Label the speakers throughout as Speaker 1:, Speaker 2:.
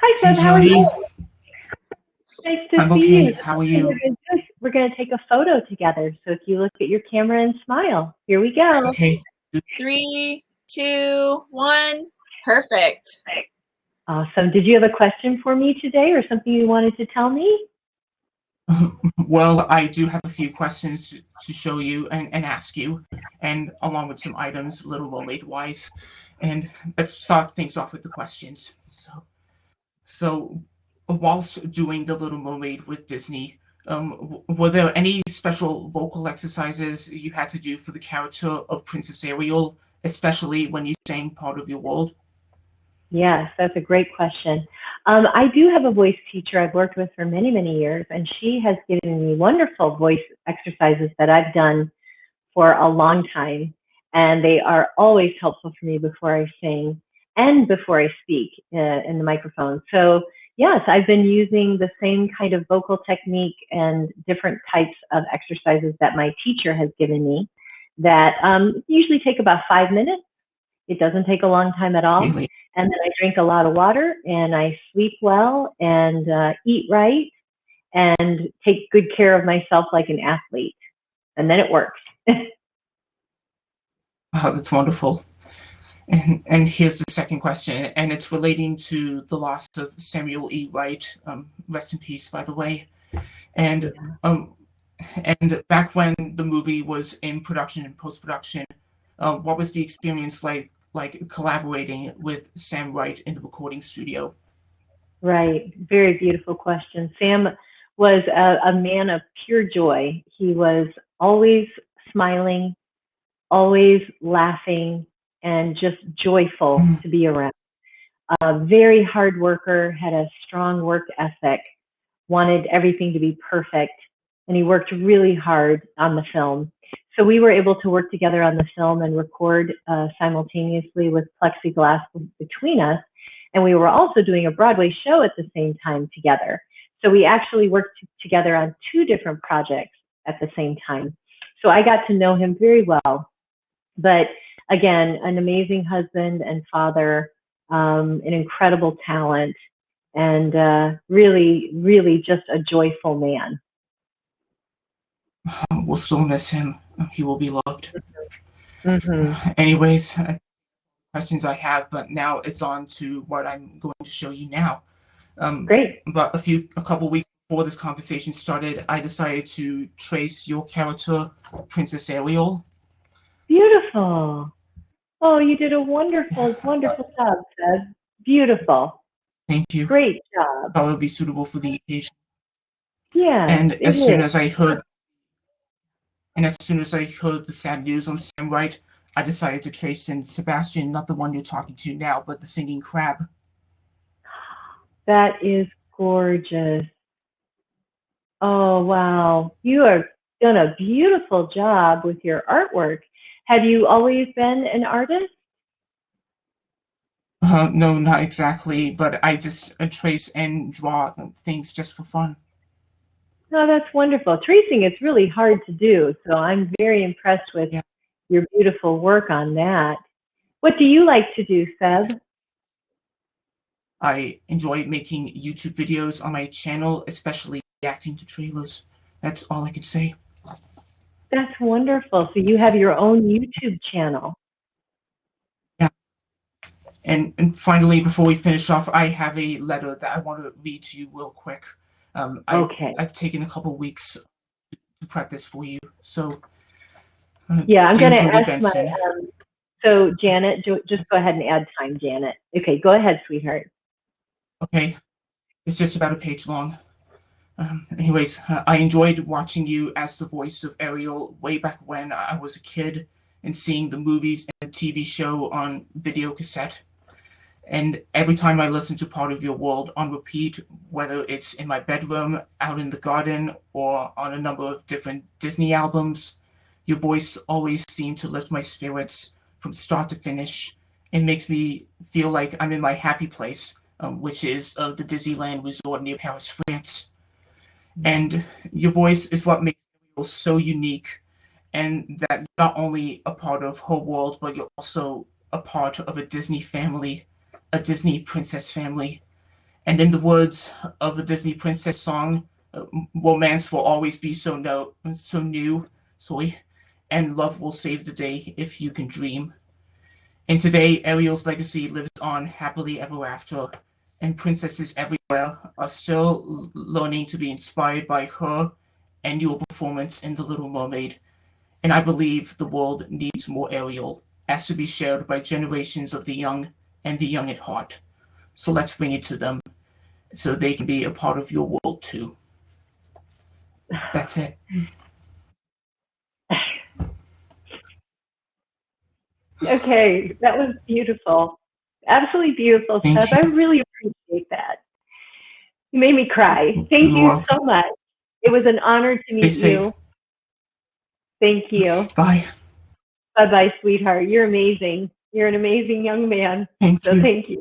Speaker 1: Hi,
Speaker 2: Hey,
Speaker 1: Seb. How are
Speaker 2: Jodi.
Speaker 1: you? Nice to
Speaker 2: I'm
Speaker 1: see
Speaker 2: okay.
Speaker 1: you.
Speaker 2: How are you?
Speaker 1: We're going to take a photo together. So if you look at your camera and smile, here we go.
Speaker 2: Okay.
Speaker 3: 3, 2, 1. Perfect.
Speaker 1: Awesome. Did you have a question for me today or something you wanted to tell me?
Speaker 2: Well, I do have a few questions to show you and ask you, and along with some items, Little Mermaid-wise. And let's start things off with the questions. So whilst doing The Little Mermaid with Disney, were there any special vocal exercises you had to do for the character of Princess Ariel, especially when you sang Part of Your World?
Speaker 1: Yes, that's a great question. I do have a voice teacher I've worked with for many, many years, and she has given me wonderful voice exercises that I've done for a long time. And they are always helpful for me before I sing and before I speak in the microphone. So yes, I've been using the same kind of vocal technique and different types of exercises that my teacher has given me that usually take about 5 minutes. It doesn't take a long time at all.
Speaker 2: Really?
Speaker 1: And then I drink a lot of water and I sleep well and eat right and take good care of myself like an athlete. And then it works.
Speaker 2: Oh, that's wonderful. And here's the second question, and it's relating to the loss of Samuel E. Wright. Rest in peace, by the way. And back when the movie was in production and post-production, what was the experience like collaborating with Sam Wright in the recording studio?
Speaker 1: Right. Very beautiful question. Sam was a man of pure joy. He was always smiling, always laughing, and just joyful to be around. A very hard worker, had a strong work ethic, wanted everything to be perfect, and he worked really hard on the film. So we were able to work together on the film and record simultaneously with plexiglass between us. And we were also doing a Broadway show at the same time together. So we actually worked together on 2 different projects at the same time. So I got to know him very well. But again, an amazing husband and father, an incredible talent, and really, really just a joyful man.
Speaker 2: We'll still miss him. He will be loved.
Speaker 1: Mm-hmm.
Speaker 2: Anyways, questions I have, but now it's on to what I'm going to show you now.
Speaker 1: Great.
Speaker 2: But a couple weeks before this conversation started, I decided to trace your character, Princess Ariel.
Speaker 1: Beautiful. Oh, you did a wonderful, wonderful job, Seb. Beautiful.
Speaker 2: Thank you.
Speaker 1: Great job.
Speaker 2: Thought it would be suitable for the occasion.
Speaker 1: Yeah.
Speaker 2: And as soon as I heard the sad news on Sam Wright, I decided to trace in Sebastian, not the one you're talking to now, but the singing crab.
Speaker 1: That is gorgeous. Oh, wow. You have done a beautiful job with your artwork. Have you always been an artist?
Speaker 2: No, not exactly, but I just trace and draw things just for fun.
Speaker 1: No, that's wonderful. Tracing is really hard to do, so I'm very impressed with your beautiful work on that. What do you like to do, Seb?
Speaker 2: I enjoy making YouTube videos on my channel, especially reacting to trailers. That's all I can say.
Speaker 1: That's wonderful. So you have your own YouTube channel.
Speaker 2: Yeah. And finally, before we finish off, I have a letter that I want to read to you real quick.
Speaker 1: Okay.
Speaker 2: I've taken a couple weeks to prep this for you. So,
Speaker 1: yeah, I'm going to ask
Speaker 2: Benson.
Speaker 1: so Janet, just go ahead and add time, Janet. Okay, go ahead, sweetheart.
Speaker 2: Okay. It's just about a page long. Anyways, I enjoyed watching you as the voice of Ariel way back when I was a kid and seeing the movies and the TV show on video cassette. And every time I listen to Part of Your World on repeat, whether it's in my bedroom, out in the garden, or on a number of different Disney albums, your voice always seemed to lift my spirits from start to finish and makes me feel like I'm in my happy place, which is the Disneyland Resort near Paris, France. And your voice is what makes Ariel so unique, and that you're not only a part of her world, but you're also a part of a Disney family, a Disney princess family. And in the words of a Disney princess song, romance will always be so new, and love will save the day if you can dream. And today, Ariel's legacy lives on happily ever after, and princesses everywhere are still learning to be inspired by her and your performance in The Little Mermaid. And I believe the world needs more Ariel, as to be shared by generations of the young and the young at heart. So let's bring it to them, so they can be a part of your world too. That's it.
Speaker 1: Okay, that was beautiful. Absolutely beautiful,
Speaker 2: Thank
Speaker 1: Seth.
Speaker 2: you.
Speaker 1: I really appreciate that. You made me cry. Thank
Speaker 2: You're
Speaker 1: you
Speaker 2: welcome.
Speaker 1: so much. It was an honor to
Speaker 2: Stay
Speaker 1: meet
Speaker 2: safe.
Speaker 1: you. Thank you.
Speaker 2: Bye.
Speaker 1: Bye-bye, sweetheart. You're amazing. You're an amazing young man.
Speaker 2: Thank
Speaker 1: So
Speaker 2: you.
Speaker 1: thank you.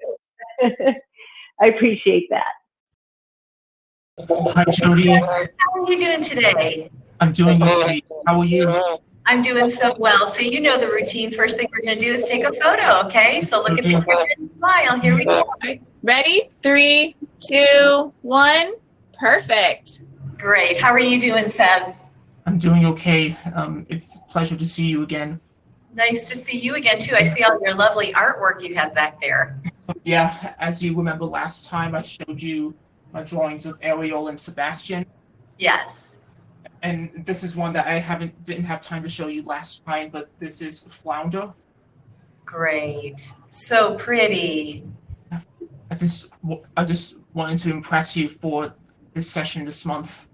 Speaker 1: I appreciate that.
Speaker 2: Hi, Jodi.
Speaker 4: How are you doing today?
Speaker 2: I'm doing okay. How are you?
Speaker 4: I'm doing so well. So you know the routine. First thing we're going to do is take a photo, okay? So look at the camera and smile. Here we go.
Speaker 3: Ready? 3, 2, 1. Perfect.
Speaker 4: Great. How are you doing, Seb?
Speaker 2: I'm doing okay. It's a pleasure to see you again.
Speaker 4: Nice to see you again, too. I see all your lovely artwork you have back there.
Speaker 2: Yeah, as you remember last time, I showed you my drawings of Ariel and Sebastian.
Speaker 4: Yes.
Speaker 2: And this is one that I didn't have time to show you last time, but this is Flounder.
Speaker 4: Great. So pretty.
Speaker 2: I just wanted to impress you for this session this month.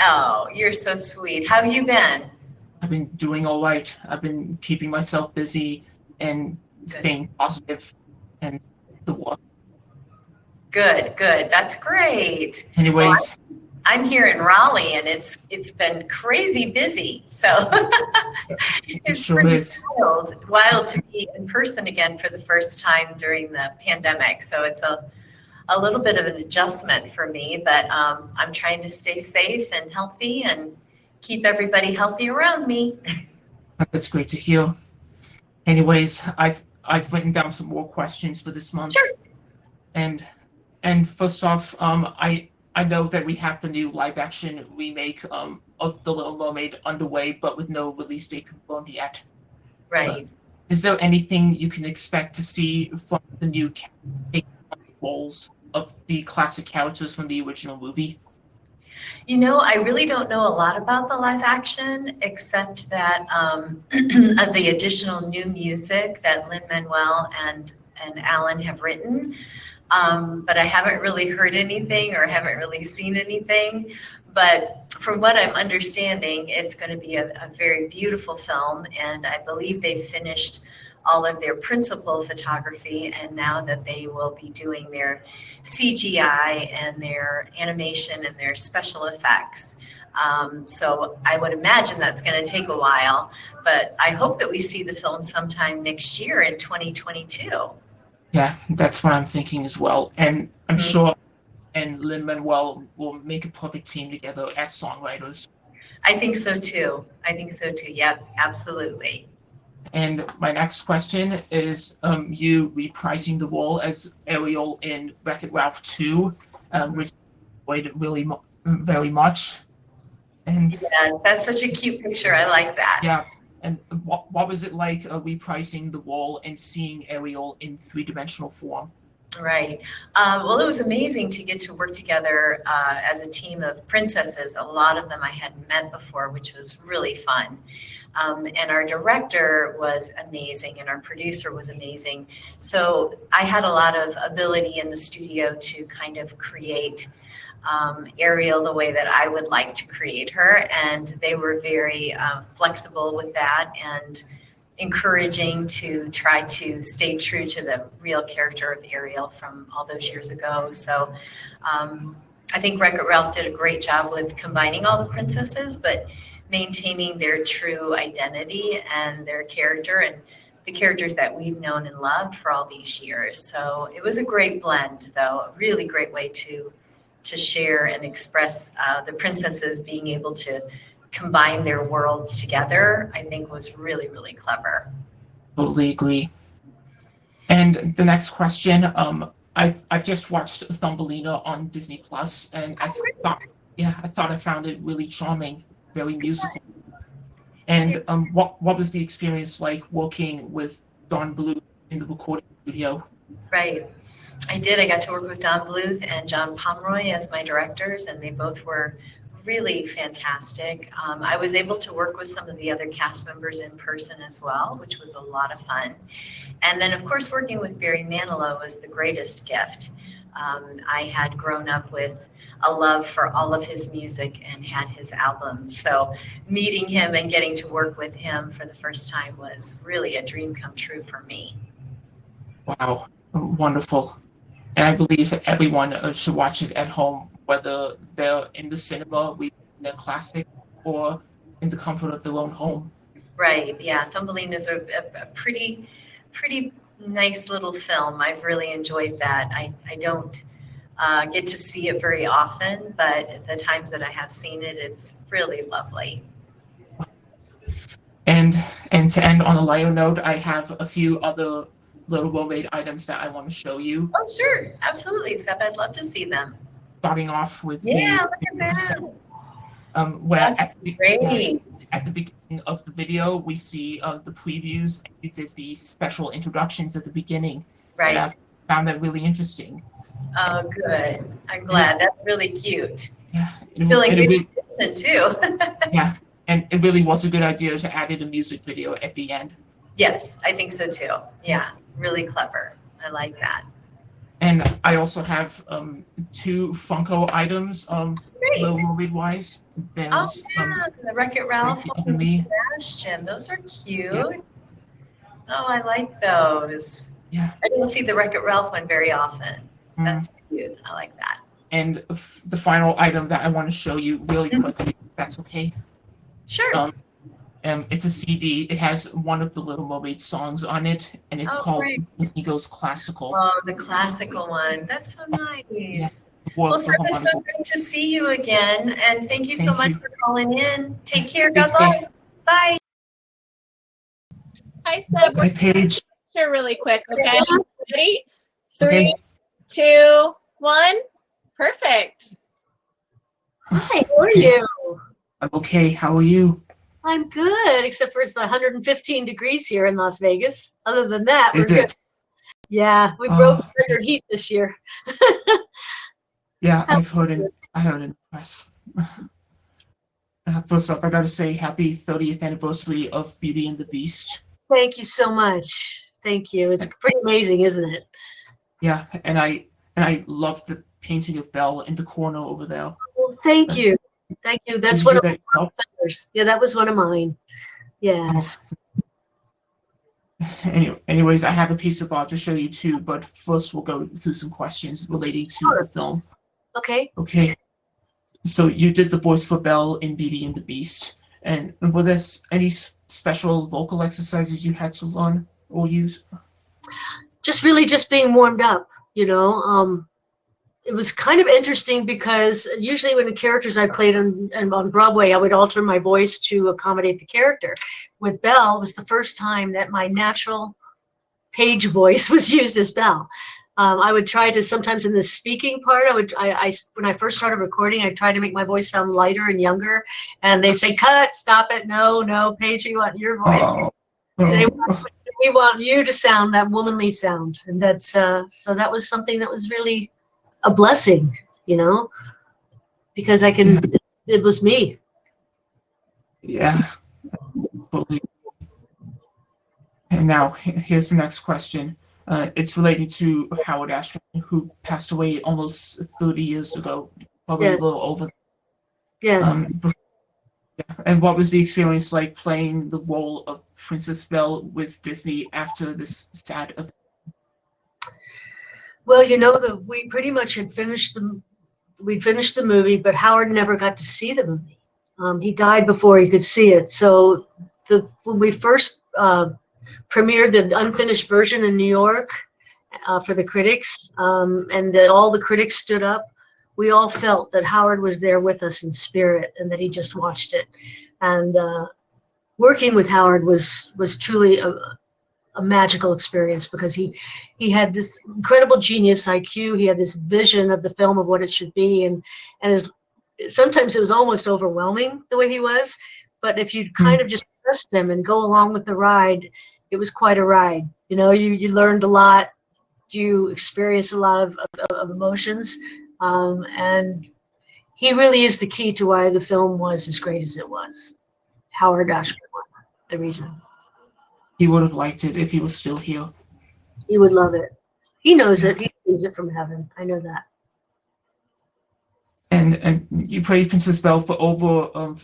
Speaker 4: Oh, you're so sweet. How have you been?
Speaker 2: I've been doing all right. I've been keeping myself busy and staying positive and the work.
Speaker 4: Good. That's great.
Speaker 2: Anyways,
Speaker 4: I'm here in Raleigh, and it's been crazy busy. So it's
Speaker 2: sure
Speaker 4: pretty
Speaker 2: is.
Speaker 4: wild to be in person again for the first time during the pandemic. So it's a little bit of an adjustment for me, but I'm trying to stay safe and healthy and keep everybody healthy around me.
Speaker 2: That's great to hear. Anyways, I've written down some more questions for this month.
Speaker 4: Sure.
Speaker 2: And first off, I know that we have the new live action remake of The Little Mermaid underway, but with no release date confirmed yet.
Speaker 4: Right.
Speaker 2: Is there anything you can expect to see from the new roles of the classic characters from the original movie?
Speaker 4: You know, I really don't know a lot about the live action, except that the additional new music that Lin-Manuel and Alan have written. But I haven't really heard anything or haven't really seen anything. But from what I'm understanding, it's going to be a very beautiful film. And I believe they've finished all of their principal photography. And now that they will be doing their CGI and their animation and their special effects. So I would imagine that's going to take a while. But I hope that we see the film sometime next year in 2022.
Speaker 2: Yeah, that's what I'm thinking as well. And I'm sure and Lin-Manuel will make a perfect team together as songwriters.
Speaker 4: I think so too. Yep, absolutely.
Speaker 2: And my next question is you reprising the role as Ariel in Wreck-It Ralph 2, which I enjoyed really very much. And
Speaker 4: yes, that's such a cute picture. I like that.
Speaker 2: yeah. And what was it like reprising the role and seeing Ariel in three-dimensional form?
Speaker 4: Right. Well, it was amazing to get to work together as a team of princesses. A lot of them I hadn't met before, which was really fun. And our director was amazing, and our producer was amazing. So I had a lot of ability in the studio to kind of create Ariel the way that I would like to create her. And they were very flexible with that and encouraging to try to stay true to the real character of Ariel from all those years ago. So I think Wreck-It Ralph did a great job with combining all the princesses, but maintaining their true identity and their character and the characters that we've known and loved for all these years. So it was a great blend, though, a really great way to share and express the princesses being able to combine their worlds together, I think was really, really clever.
Speaker 2: Totally agree. And the next question, I've just watched Thumbelina on Disney Plus, and I thought I found it really charming, very musical. And what was the experience like working with Don Bluth in the recording studio?
Speaker 4: Right. I did. I got to work with Don Bluth and John Pomeroy as my directors, and they both were really fantastic. I was able to work with some of the other cast members in person as well, which was a lot of fun. And then, of course, working with Barry Manilow was the greatest gift. I had grown up with a love for all of his music and had his albums. So meeting him and getting to work with him for the first time was really a dream come true for me.
Speaker 2: Wow, wonderful. And I believe that everyone should watch it at home, whether they're in the cinema reading their classic or in the comfort of their own home.
Speaker 4: Right, yeah. Thumbelina is a pretty nice little film. I've really enjoyed that. I don't get to see it very often, but the times that I have seen it, it's really lovely.
Speaker 2: And to end on a lighter note, I have a few other Little Mermaid items that I want to show you.
Speaker 4: Oh, sure. Absolutely, Seb. I'd love to see them.
Speaker 2: Starting off with
Speaker 4: look at that.
Speaker 2: Where
Speaker 4: That's great.
Speaker 2: At the beginning of the video, we see the previews. And you did the special introductions at the beginning.
Speaker 4: Right.
Speaker 2: And I found that really interesting.
Speaker 4: Oh, good. I'm glad. That's really cute.
Speaker 2: Yeah.
Speaker 4: Feeling good attention too.
Speaker 2: Yeah. And it really was a good idea to add in a music video at the end.
Speaker 4: Yes, I think so too. Yeah, really clever. I like that.
Speaker 2: And I also have 2 Funko items,
Speaker 4: Great.
Speaker 2: Little Mermaid wise. There's
Speaker 4: the Wreck-It Ralph
Speaker 2: the
Speaker 4: and
Speaker 2: me.
Speaker 4: Sebastian. Those are cute.
Speaker 2: Yeah.
Speaker 4: Oh, I like those.
Speaker 2: Yeah.
Speaker 4: I don't see the Wreck-It Ralph one very often.
Speaker 2: Mm.
Speaker 4: That's cute. I like that.
Speaker 2: And the final item that I want to show you really quickly, if that's okay.
Speaker 4: Sure.
Speaker 2: It's a CD. It has one of the Little Mermaid songs on it, and it's called
Speaker 4: great.
Speaker 2: Disney Goes Classical.
Speaker 4: Oh, the classical one. That's so nice.
Speaker 2: Yeah.
Speaker 4: Well, Seb, it's so great to see you again, and thank you so much for calling in. Take care. God bless. Bye.
Speaker 3: Hi, Seb.
Speaker 2: Hi, Paige.
Speaker 3: Here really quick, okay? Ready? 3,
Speaker 2: Okay.
Speaker 3: 2, 1. Perfect.
Speaker 5: Hi, how are you?
Speaker 2: I'm okay. How are you?
Speaker 5: I'm good, except for it's 115 degrees here in Las Vegas. Other than that, we're
Speaker 2: Is
Speaker 5: good.
Speaker 2: it?
Speaker 5: Yeah, we broke record heat this year.
Speaker 2: Yeah, I heard in the press. First off, I got to say happy 30th anniversary of Beauty and the Beast.
Speaker 5: Thank you so much. Thank you. It's pretty amazing, isn't it?
Speaker 2: Yeah, and I love the painting of Belle in the corner over there.
Speaker 5: Well, thank you. Thank you. That's
Speaker 2: Did
Speaker 5: one
Speaker 2: you
Speaker 5: of
Speaker 2: do
Speaker 5: my
Speaker 2: that yourself?
Speaker 5: sellers. Yeah, that was one of mine. Yes.
Speaker 2: Anyways, I have a piece of art to show you too, but first we'll go through some questions relating to the film.
Speaker 5: Okay.
Speaker 2: Okay. So you did the voice for Belle in Beauty and the Beast, and were there any special vocal exercises you had to learn or use?
Speaker 5: Just being warmed up, you know. It was kind of interesting because usually when the characters I played on Broadway, I would alter my voice to accommodate the character. With Belle, it was the first time that my natural Paige voice was used as Belle. I would try to sometimes in the speaking part, when I first started recording, I tried to make my voice sound lighter and younger, and they'd say, "Cut, stop it, no, Paige, we want your voice. We want you to sound that womanly sound," and that's so that was something that was really a blessing, you know, because it was me.
Speaker 2: Yeah. And now here's the next question. It's related to Howard Ashman, who passed away almost 30 years ago, probably
Speaker 5: Yes.
Speaker 2: a little over.
Speaker 5: Yes.
Speaker 2: And what was the experience like playing the role of Princess Belle with Disney after this sad event?
Speaker 5: Well, you know, we pretty much had finished the movie, but Howard never got to see the movie. He died before he could see it. So when we first premiered the unfinished version in New York for the critics, and all the critics stood up, we all felt that Howard was there with us in spirit and that he just watched it. And working with Howard was truly a magical experience because he had this incredible genius IQ. He had this vision of the film of what it should be, and sometimes it was almost overwhelming the way he was. But if you kind of just trust him and go along with the ride, it was quite a ride. You know, you learned a lot, you experienced a lot of emotions, and he really is the key to why the film was as great as it was. Howard Ashman, the reason.
Speaker 2: He would have liked it if he was still here.
Speaker 5: He would love it. He knows it. He sees it from heaven. I know that.
Speaker 2: And you played Princess Belle for over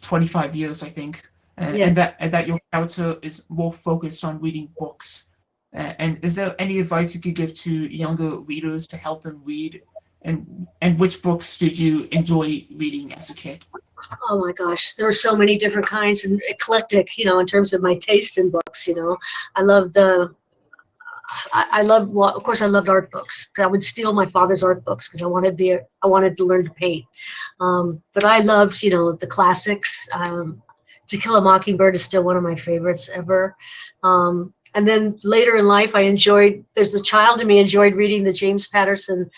Speaker 2: 25 years, I think. And that your character is more focused on reading books. And is there any advice you could give to younger readers to help them read? And which books did you enjoy reading as a kid?
Speaker 5: Oh my gosh, there were so many different kinds and eclectic, you know, in terms of my taste in books. You know, I loved well, of course I loved art books. I would steal my father's art books because I wanted to learn to paint. But I loved, you know, the classics. To Kill a Mockingbird is still one of my favorites ever. And then later in life, there's a child in me enjoyed reading the James Patterson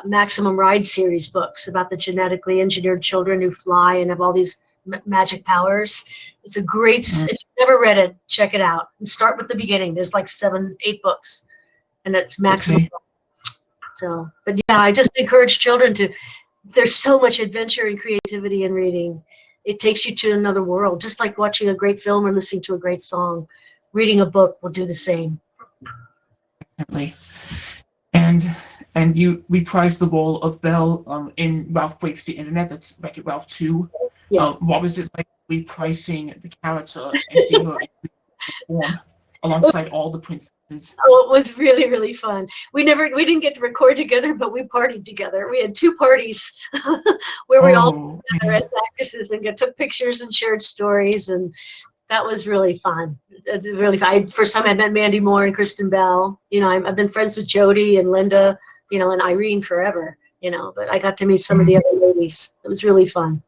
Speaker 5: Maximum Ride series books about the genetically engineered children who fly and have all these magic powers. It's a great, if you've never read it, check it out. And start with the beginning. There's like 7, 8 books, and it's maximum. Okay. So, but yeah, I just encourage children there's so much adventure and creativity in reading. It takes you to another world, just like watching a great film or listening to a great song. Reading a book will do the same.
Speaker 2: Definitely. And you reprised the role of Belle in Ralph Breaks the Internet. That's Wreck-It Ralph 2.
Speaker 5: Yes.
Speaker 2: What was it like reprising the character and seeing her perform alongside all the princesses?
Speaker 5: Oh, it was really, really fun. We didn't get to record together, but we partied together. We had 2 parties where we all together as actresses and took pictures and shared stories, and that was really fun. It's really fun. First time I met Mandy Moore and Kristen Bell. You know, I've been friends with Jodi and Linda, you know, and Irene forever, you know, but I got to meet some of the other ladies. It was really fun.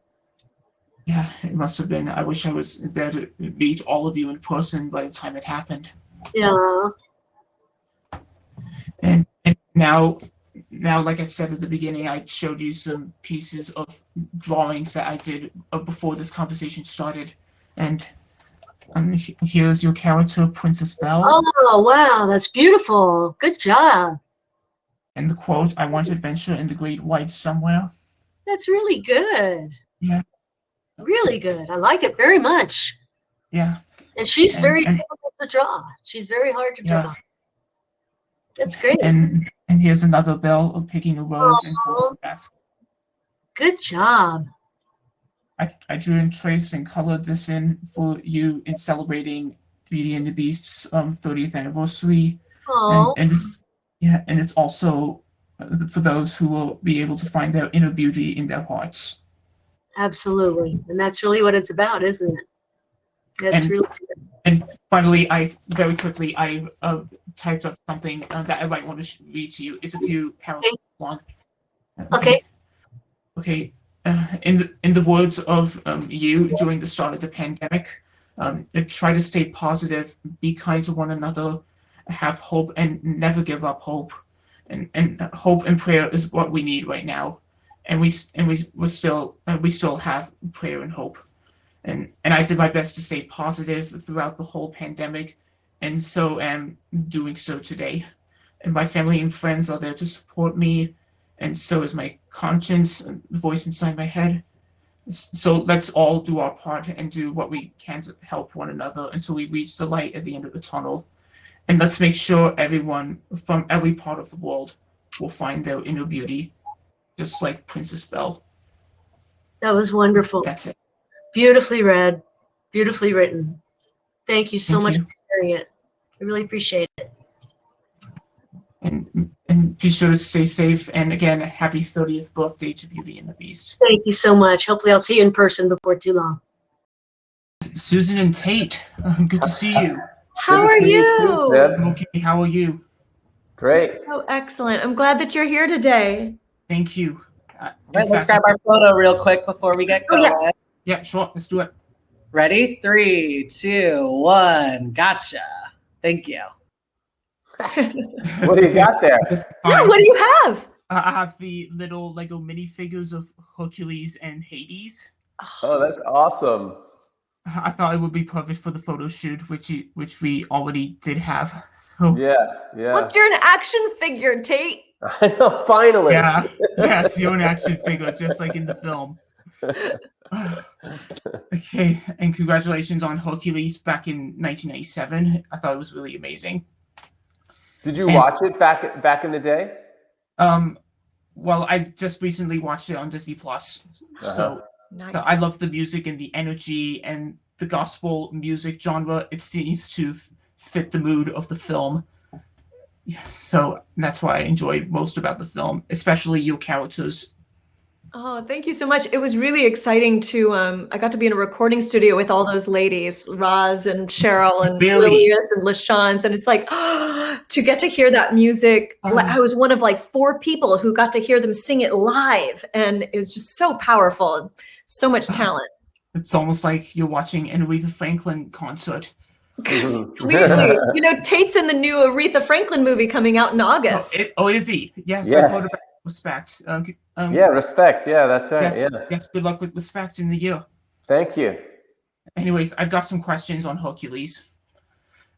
Speaker 2: Yeah, it must have been. I wish I was there to meet all of you in person by the time it happened.
Speaker 5: Yeah.
Speaker 2: And now, like I said at the beginning, I showed you some pieces of drawings that I did before this conversation started. And here's your character, Princess Belle.
Speaker 5: Oh, wow, that's beautiful. Good job.
Speaker 2: And the quote, "I want adventure in the great white somewhere."
Speaker 5: That's really good.
Speaker 2: Yeah.
Speaker 5: Really good. I like it very much.
Speaker 2: Yeah.
Speaker 5: And she's very difficult to draw. She's very hard to draw. That's great.
Speaker 2: And here's another Belle picking a rose in her basket.
Speaker 5: Good job.
Speaker 2: I drew and traced and colored this in for you in celebrating Beauty and the Beast's 30th anniversary.
Speaker 5: Oh.
Speaker 2: And it's also for those who will be able to find their inner beauty in their hearts.
Speaker 5: Absolutely. And that's really what it's about, isn't it? That's really good.
Speaker 2: And finally, I typed up something that I might want to read to you. It's a few paragraphs long.
Speaker 5: Okay.
Speaker 2: Okay. In the words of you during the start of the pandemic, try to stay positive, be kind to one another, have hope, and never give up hope. And hope and prayer is what we need right now. And we still have prayer and hope. And I did my best to stay positive throughout the whole pandemic, and so am doing so today. And my family and friends are there to support me, and so is my conscience and the voice inside my head. So let's all do our part and do what we can to help one another until we reach the light at the end of the tunnel. And let's make sure everyone from every part of the world will find their inner beauty, just like Princess Belle.
Speaker 5: That was wonderful.
Speaker 2: That's it.
Speaker 5: Beautifully read, beautifully written. Thank you so much for sharing it. I really appreciate it.
Speaker 2: And be sure to stay safe. And again, happy 30th birthday to Beauty and the Beast.
Speaker 5: Thank you so much. Hopefully I'll see you in person before too long.
Speaker 2: Susan and Tate, good to see you.
Speaker 6: How are you?
Speaker 2: Okay, how are you?
Speaker 6: Great. Oh, excellent. I'm glad that you're here today.
Speaker 2: Thank you.
Speaker 7: Right, let's grab our photo real quick before we get going.
Speaker 2: Oh, yeah, sure. Let's do it.
Speaker 7: Ready? 3, 2, 1. Gotcha. Thank you.
Speaker 8: What do you got there?
Speaker 6: Yeah, what do you have?
Speaker 2: I have the little Lego minifigures of Hercules and Hades.
Speaker 8: Oh, that's awesome.
Speaker 2: I thought it would be perfect for the photo shoot, which we already did have. So
Speaker 8: Yeah.
Speaker 6: Look, you're an action figure, Tate.
Speaker 8: I know, finally.
Speaker 2: yeah, it's your own action figure, just like in the film. Okay, and congratulations on Hercules back in 1997. I thought it was really amazing.
Speaker 8: Did you watch it back in the day?
Speaker 2: Well, I just recently watched it on Disney Plus. So
Speaker 6: Nice.
Speaker 2: I love the music and the energy and the gospel music genre. It seems to fit the mood of the film. So that's why I enjoyed most about the film, especially your characters.
Speaker 6: Oh, thank you so much. It was really exciting to, I got to be in a recording studio with all those ladies, Roz and Cheryl and
Speaker 2: Really?
Speaker 6: Lilias and LaShawns. And it's like, to get to hear that music. I was one of like 4 people who got to hear them sing it live. And it was just so powerful and so much talent.
Speaker 2: It's almost like you're watching an Aretha Franklin concert.
Speaker 6: Completely. You know, Tate's in the new Aretha Franklin movie coming out in August.
Speaker 2: Is he? Yes,
Speaker 8: Yes.
Speaker 2: I've heard about Respect.
Speaker 8: Yeah, Respect. Yeah, that's right.
Speaker 2: Yes,
Speaker 8: Yeah.
Speaker 2: yes, good luck with Respect in the year.
Speaker 8: Thank you.
Speaker 2: Anyways, I've got some questions on Hercules.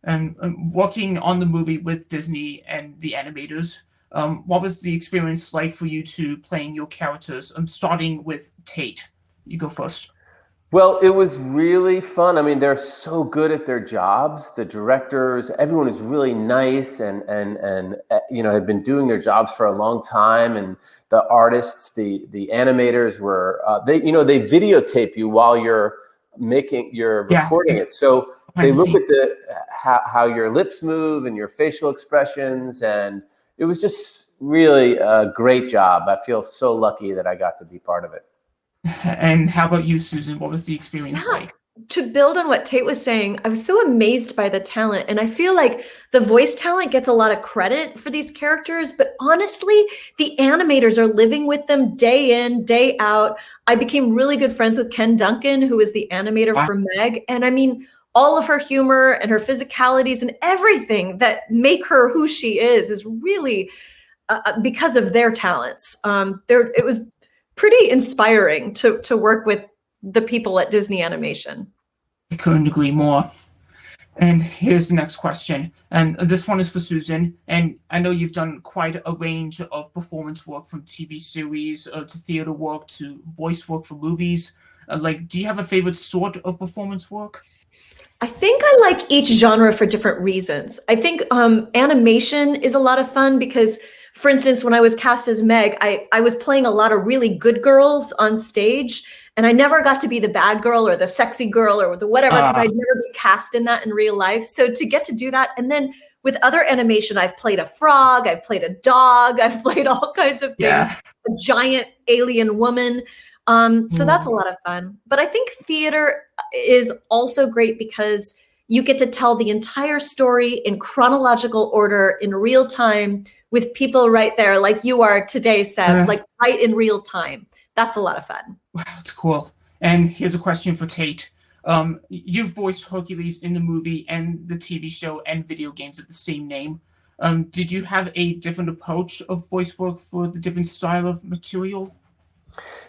Speaker 2: Working on the movie with Disney and the animators, what was the experience like for you two playing your characters? Starting with Tate. You go first.
Speaker 8: Well, it was really fun. I mean, they're so good at their jobs. The directors, everyone is really nice and have been doing their jobs for a long time. And the artists, the animators were they videotape you while you're recording it. So they look at how your lips move and your facial expressions, and it was just really a great job. I feel so lucky that I got to be part of it.
Speaker 2: And how about you, Susan? What was the experience like?
Speaker 6: To build on what Tate was saying, I was so amazed by the talent. And I feel like the voice talent gets a lot of credit for these characters. But honestly, the animators are living with them day in, day out. I became really good friends with Ken Duncan, who is the animator for Meg. And I mean, all of her humor and her physicalities and everything that make her who she is really because of their talents. It was pretty inspiring to work with the people at Disney Animation.
Speaker 2: I couldn't agree more. And here's the next question. And this one is for Susan. And I know you've done quite a range of performance work, from TV series to theater work to voice work for movies. Do you have a favorite sort of performance work?
Speaker 6: I think I like each genre for different reasons. I think animation is a lot of fun because, for instance, when I was cast as Meg, I was playing a lot of really good girls on stage, and I never got to be the bad girl or the sexy girl or the whatever, because I'd never been cast in that in real life. So to get to do that, and then with other animation, I've played a frog, I've played a dog, I've played all kinds of things, a giant alien woman. So that's a lot of fun. But I think theater is also great because you get to tell the entire story in chronological order in real time with people right there, like you are today, Seb, like right in real time. That's a lot of fun.
Speaker 2: Wow, that's cool. And here's a question for Tate. You've voiced Hercules in the movie and the TV show and video games of the same name. Did you have a different approach of voice work for the different style of material?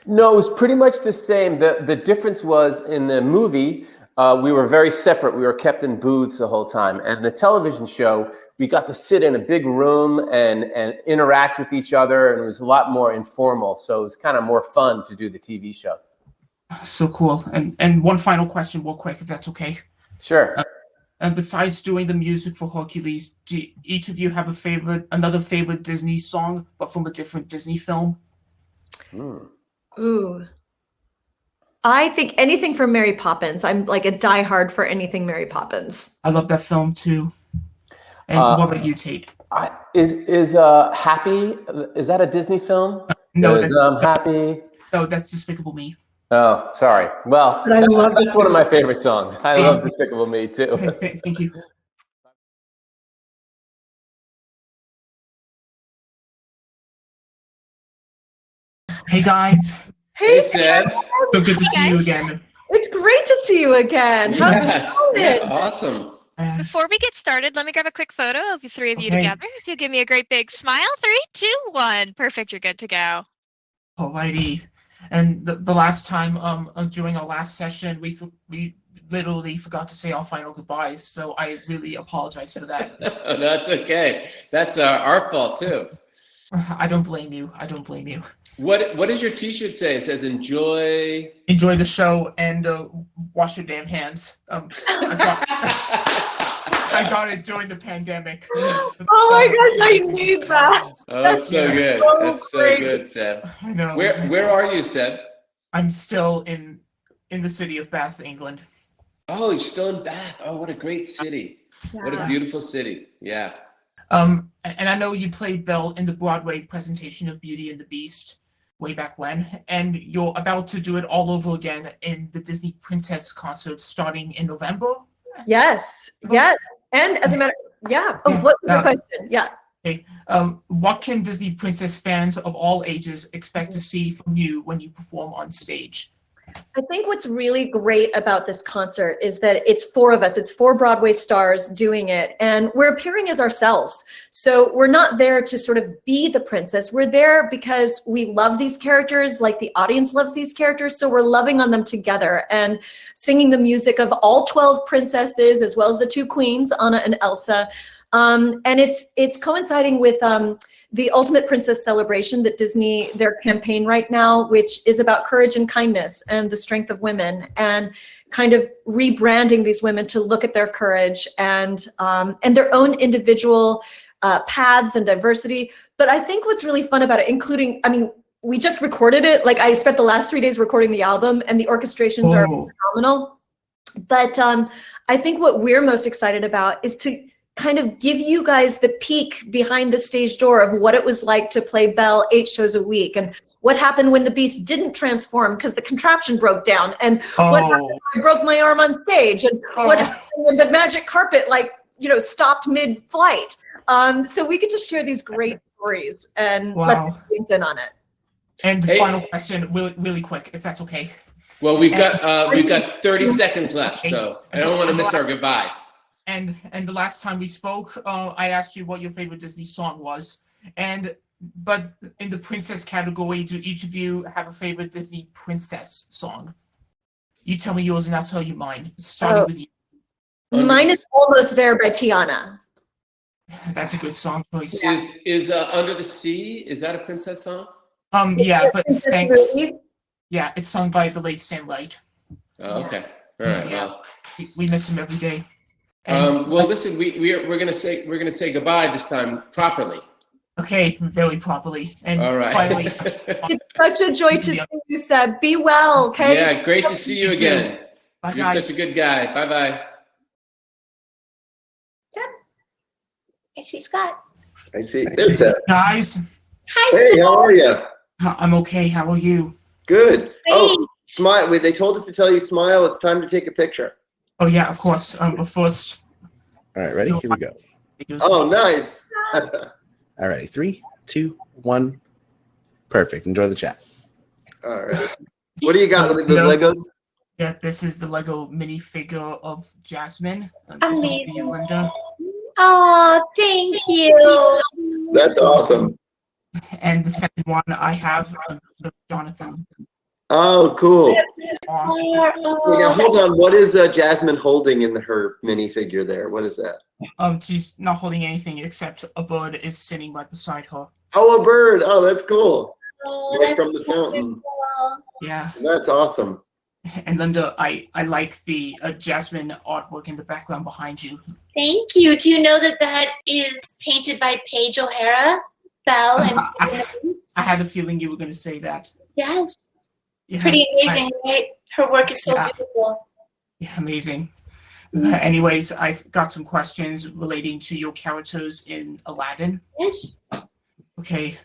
Speaker 8: No, it was pretty much the same. The difference was in the movie, we were very separate. We were kept in booths the whole time. And the television show, we got to sit in a big room and interact with each other. And it was a lot more informal. So it was kind of more fun to do the TV show.
Speaker 2: So cool. And one final question real quick, if that's okay.
Speaker 8: Sure.
Speaker 2: And besides doing the music for Hercules, do each of you have another favorite Disney song, but from a different Disney film?
Speaker 6: Ooh. I think anything from Mary Poppins. I'm like a diehard for anything Mary Poppins.
Speaker 2: I love that film too. And what about you, Tate?
Speaker 8: Is Happy? Is that a Disney film?
Speaker 2: No,
Speaker 8: Happy.
Speaker 2: No, that's Despicable Me.
Speaker 8: Oh, sorry. Well, that's one of my favorite songs. I love Despicable Me too.
Speaker 2: Okay, thank you. Hey guys.
Speaker 6: Hey,
Speaker 7: Seb.
Speaker 2: So good to see you again.
Speaker 6: It's great to see you again. How's it going?
Speaker 7: Awesome.
Speaker 9: Before we get started, let me grab a quick photo of the three of you
Speaker 2: Okay.
Speaker 9: together. If you give me a great big smile, 3, 2, 1. Perfect, you're good to go.
Speaker 2: Alrighty. And the last time during our last session, we literally forgot to say our final goodbyes. So I really apologize for that.
Speaker 8: That's okay. That's our fault too.
Speaker 2: I don't blame you. I don't blame you.
Speaker 8: What does your T-shirt say? It says enjoy.
Speaker 2: Enjoy the show and wash your damn hands. I got it during the pandemic.
Speaker 5: Oh my gosh, I need that.
Speaker 8: Oh, that's so good.
Speaker 5: so
Speaker 8: That's so
Speaker 5: great.
Speaker 8: good, Seb.
Speaker 2: I know.
Speaker 8: Where are you, Seb?
Speaker 2: I'm still in the city of Bath, England.
Speaker 8: Oh, you're still in Bath. Oh, what a great city. What a beautiful city. Yeah.
Speaker 2: And I know you played Belle in the Broadway presentation of Beauty and the Beast way back when, and you're about to do it all over again in the Disney Princess concert starting in November.
Speaker 6: Yes, yes. And as a matter, yeah. Oh, what was your question? Yeah.
Speaker 2: Okay. What can Disney Princess fans of all ages expect to see from you when you perform on stage?
Speaker 6: I think what's really great about this concert is that it's 4 of us. It's 4 Broadway stars doing it, and we're appearing as ourselves. So we're not there to sort of be the princess. We're there because we love these characters, like the audience loves these characters. So we're loving on them together and singing the music of all 12 princesses, as well as the 2 queens, Anna and Elsa. And it's coinciding with the Ultimate Princess Celebration that Disney, their campaign right now, which is about courage and kindness and the strength of women, and kind of rebranding these women to look at their courage and their own individual paths and diversity. But I think what's really fun about it, including, I mean, we just recorded it. Like, I spent the last 3 days recording the album, and the orchestrations are phenomenal. But I think what we're most excited about is to kind of give you guys the peek behind the stage door of what it was like to play Belle 8 shows a week, and what happened when the Beast didn't transform because the contraption broke down, and what happened when I broke my arm on stage, and what happened when the magic carpet, like, you know, stopped mid-flight. So we could just share these great stories and let the audience in on it.
Speaker 2: And the final question, really quick, if that's okay.
Speaker 8: Well, we've got 30 seconds left, so I don't want to miss our goodbyes.
Speaker 2: And the last time we spoke, I asked you what your favorite Disney song was. But in the princess category, do each of you have a favorite Disney princess song? You tell me yours and I'll tell you mine. Starting with you.
Speaker 6: Mine is Almost There by Tiana.
Speaker 2: That's a good song choice.
Speaker 8: Is Under the Sea, is that a princess song?
Speaker 2: Yeah, but it's
Speaker 6: really?
Speaker 2: Yeah, it's sung by the late Sam Wright.
Speaker 8: Oh, okay. All right.
Speaker 2: Yeah.
Speaker 8: Well,
Speaker 2: we miss him every day.
Speaker 8: Well, listen, we're gonna say goodbye this time properly.
Speaker 2: Okay, very properly. And
Speaker 8: all right.
Speaker 2: Finally,
Speaker 6: it's such a joy to see you, Seb. Be well, okay?
Speaker 8: Yeah, great to see you again.
Speaker 2: Bye,
Speaker 8: You're
Speaker 2: guys.
Speaker 8: such a good guy. Bye bye.
Speaker 3: Seb, I see Scott.
Speaker 10: I see. There's Seb.
Speaker 2: Guys.
Speaker 3: Hi,
Speaker 10: Hey,
Speaker 3: Seb.
Speaker 10: how are you?
Speaker 2: I'm okay. How are you?
Speaker 10: Good. Oh, smile. Wait, they told us to tell you smile. It's time to take a picture.
Speaker 2: Oh yeah, of course. But first.
Speaker 11: All right, ready? Here we go.
Speaker 10: Oh, nice.
Speaker 11: All righty, 3, 2, 1. Perfect. Enjoy the chat.
Speaker 10: All right. What do you got? The Legos?
Speaker 2: Yeah, this is the Lego minifigure of Jasmine. This one's for you, Linda.
Speaker 3: Oh, thank you.
Speaker 10: That's awesome.
Speaker 2: And the second one I have Donovan.
Speaker 10: Oh, cool. Wait, now, hold on. What is Jasmine holding in her minifigure there? What is that?
Speaker 2: She's not holding anything except a bird is sitting right beside her.
Speaker 10: Oh, a bird. Oh, that's cool.
Speaker 3: Oh,
Speaker 10: Right
Speaker 3: that's
Speaker 10: from the fountain.
Speaker 3: cool.
Speaker 2: Yeah.
Speaker 10: That's awesome.
Speaker 2: And Linda, I like the Jasmine artwork in the background behind you.
Speaker 3: Thank you. Do you know that is painted by Paige O'Hara, Belle, and
Speaker 2: I had a feeling you were going to say that.
Speaker 3: yes.
Speaker 2: Yeah,
Speaker 3: Pretty amazing, right? Her work is so beautiful.
Speaker 2: Yeah, amazing. Anyways, I've got some questions relating to your characters in Aladdin.
Speaker 3: Yes.
Speaker 2: Okay.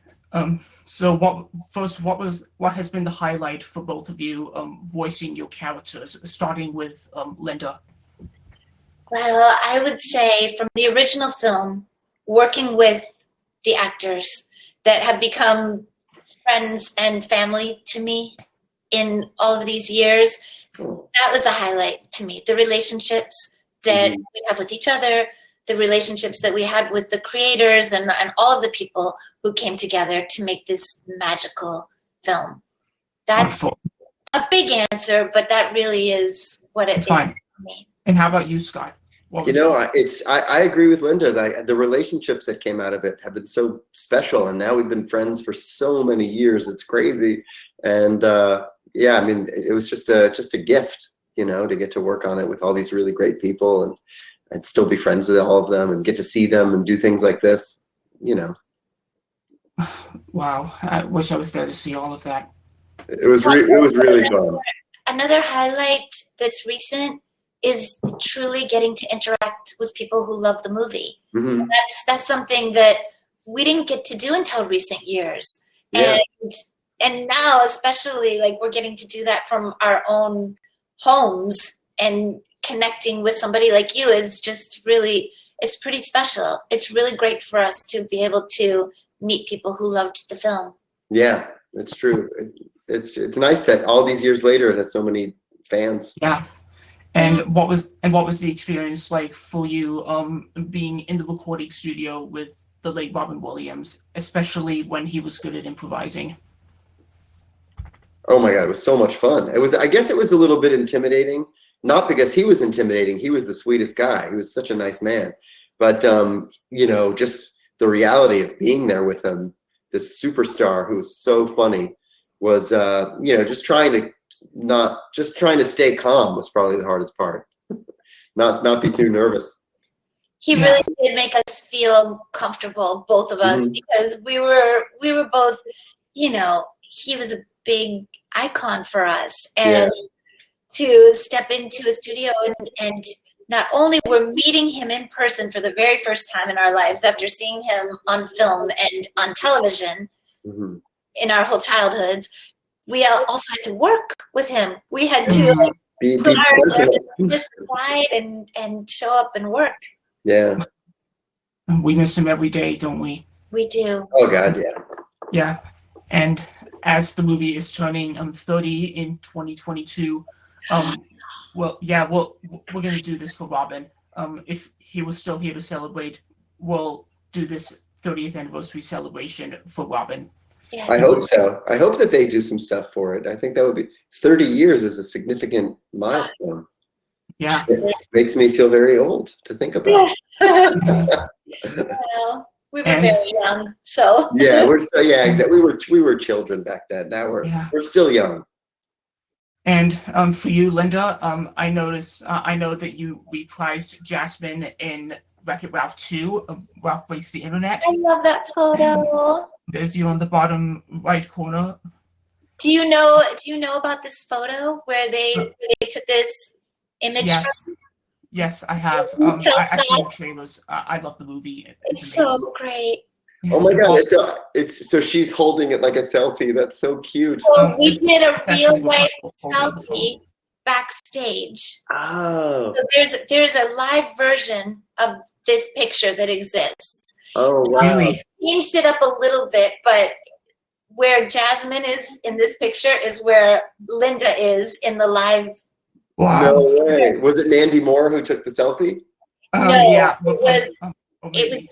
Speaker 2: So what has been the highlight for both of you voicing your characters, starting with Linda?
Speaker 3: Well, I would say from the original film, working with the actors that have become friends and family to me in all of these years, that was the highlight to me. The relationships, that we have with each other, the relationships that we had with the creators and all of the people who came together to make this magical film. That's a big answer, but that really is what it is
Speaker 2: fine.
Speaker 3: for me.
Speaker 2: And how about you, Scott?
Speaker 10: I agree with Linda. The relationships that came out of it have been so special, and now we've been friends for so many years. It's crazy, and I mean, it was just a gift, to get to work on it with all these really great people, and still be friends with all of them, and get to see them and do things like this.
Speaker 2: Wow, I wish I was there to see all of that.
Speaker 10: It was really fun.
Speaker 3: Another highlight that's recent is truly getting to interact with people who love the movie.
Speaker 10: Mm-hmm.
Speaker 3: That's something that we didn't get to do until recent years.
Speaker 10: Yeah.
Speaker 3: And now especially, like, we're getting to do that from our own homes, and connecting with somebody like you is just really, it's pretty special. It's really great for us to be able to meet people who loved the film.
Speaker 10: Yeah, it's true. It's nice that all these years later it has so many fans.
Speaker 2: Yeah. And what was the experience like for you being in the recording studio with the late Robin Williams, especially when he was good at improvising?
Speaker 10: Oh my God, it was so much fun. I guess it was a little bit intimidating, not because he was intimidating. He was the sweetest guy. He was such a nice man. But just the reality of being there with him, this superstar who was so funny, was just trying to stay calm was probably the hardest part. not be too nervous.
Speaker 3: He really did make us feel comfortable, both of us, because we were both, he was a big icon for us, and to step into a studio and not only we're meeting him in person for the very first time in our lives after seeing him on film and on television in our whole childhoods, we also had to work with him. We had to put our aside and show up and work.
Speaker 10: Yeah.
Speaker 2: We miss him every day, don't we?
Speaker 3: We do.
Speaker 10: Oh God, yeah.
Speaker 2: Yeah. And as the movie is turning 30 in 2022, we're going to do this for Robin. If he was still here to celebrate, we'll do this 30th anniversary celebration for Robin.
Speaker 3: Yeah.
Speaker 10: I hope so. I hope that they do some stuff for it. I think that would be 30 years is a significant milestone.
Speaker 2: Yeah.
Speaker 10: It makes me feel very old to think about.
Speaker 3: Well, we were very young, so.
Speaker 10: Yeah, exactly. We were children back then. Now we're still young.
Speaker 2: And for you, Linda, I know that you reprised Jasmine in Wreck-It Ralph 2, Ralph Breaks the Internet.
Speaker 3: I love that photo.
Speaker 2: There's you on the bottom right corner.
Speaker 3: Do you know about this photo where they took this image from?
Speaker 2: Yes, I have. I saw the trailers. I love the movie.
Speaker 3: It's so great.
Speaker 10: Oh my God! So she's holding it like a selfie. That's so cute.
Speaker 3: So we did a real life selfie backstage.
Speaker 10: Oh.
Speaker 3: So there's a live version of this picture that exists.
Speaker 10: Oh wow!
Speaker 2: Really?
Speaker 3: Changed it up a little bit, but where Jasmine is in this picture is where Linda is in the live.
Speaker 2: Wow!
Speaker 10: No way! Was it Mandy Moore who took the selfie?
Speaker 3: No,
Speaker 2: yeah.
Speaker 3: It was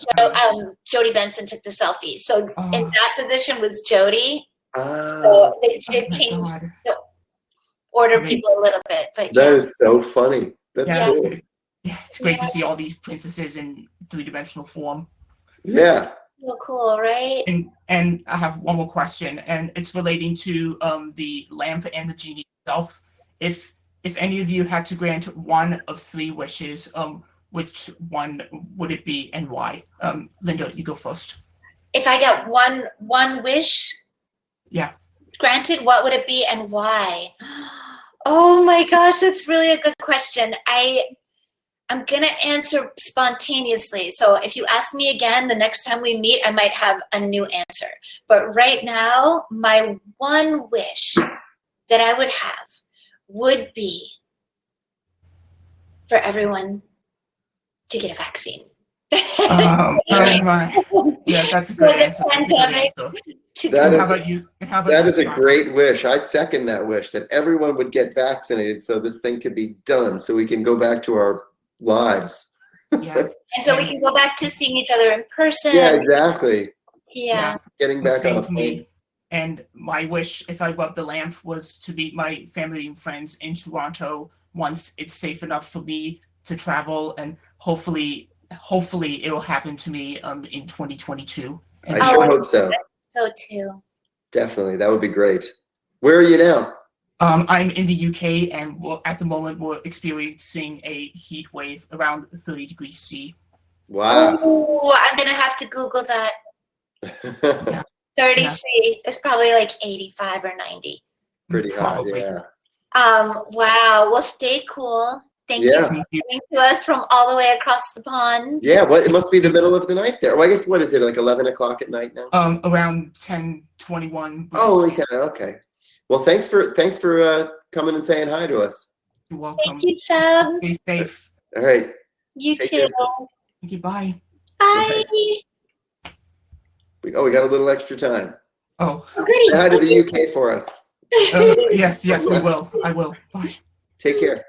Speaker 3: Jodi Benson took the selfie. So in that position was Jodi. So they did change the order people a little bit, but
Speaker 10: that is so funny. That's cool.
Speaker 2: Yeah, it's great to see all these princesses in three-dimensional form.
Speaker 10: Yeah.
Speaker 3: So cool, right?
Speaker 2: And I have one more question, and it's relating to the lamp and the genie itself. If any of you had to grant one of three wishes, which one would it be and why? Linda, you go first.
Speaker 3: If I got one wish, granted, what would it be and why? Oh my gosh, that's really a good question. I'm gonna answer spontaneously. So if you ask me again the next time we meet, I might have a new answer. But right now, my one wish that I would have would be for everyone to get a vaccine.
Speaker 2: Yeah, that's a good answer. How about you?
Speaker 10: That is a great wish. I second that wish, that everyone would get vaccinated so this thing could be done, so we can go back to our lives.
Speaker 2: Yeah.
Speaker 3: And so we can go back to seeing each other in person.
Speaker 10: Yeah, exactly.
Speaker 3: Yeah.
Speaker 10: Getting back
Speaker 2: Same
Speaker 10: on a
Speaker 2: for
Speaker 10: plane.
Speaker 2: me. And my wish, if I rubbed the lamp, was to meet my family and friends in Toronto once it's safe enough for me to travel, and hopefully it'll happen to me in 2022. And
Speaker 10: I sure hope so.
Speaker 3: So too.
Speaker 10: Definitely, that would be great. Where are you now?
Speaker 2: I'm in the UK, and at the moment we're experiencing a heat wave around 30 degrees C.
Speaker 10: Wow.
Speaker 3: Oh, I'm gonna have to Google that. 30 C is probably like 85 or 90.
Speaker 10: Pretty hot,
Speaker 2: Probably.
Speaker 10: yeah.
Speaker 3: Wow. Well, stay cool. Thank you for
Speaker 2: Thank you.
Speaker 3: coming to us from all the way across the pond.
Speaker 10: Yeah, it must be the middle of the night there. Well, I guess, what is it, like 11 o'clock at night now?
Speaker 2: Around 10:21.
Speaker 10: Oh, okay. Well, thanks for coming and saying hi to us.
Speaker 2: You're welcome.
Speaker 3: Thank you, Seb.
Speaker 2: Stay safe.
Speaker 10: All right.
Speaker 3: You
Speaker 10: Take
Speaker 3: too.
Speaker 10: care.
Speaker 2: Thank you. Bye.
Speaker 3: Bye.
Speaker 10: We got a little extra time.
Speaker 2: Oh.
Speaker 3: Goody.
Speaker 10: Say hi to the UK for us.
Speaker 2: Yes, we will. I will. Bye.
Speaker 10: Take care.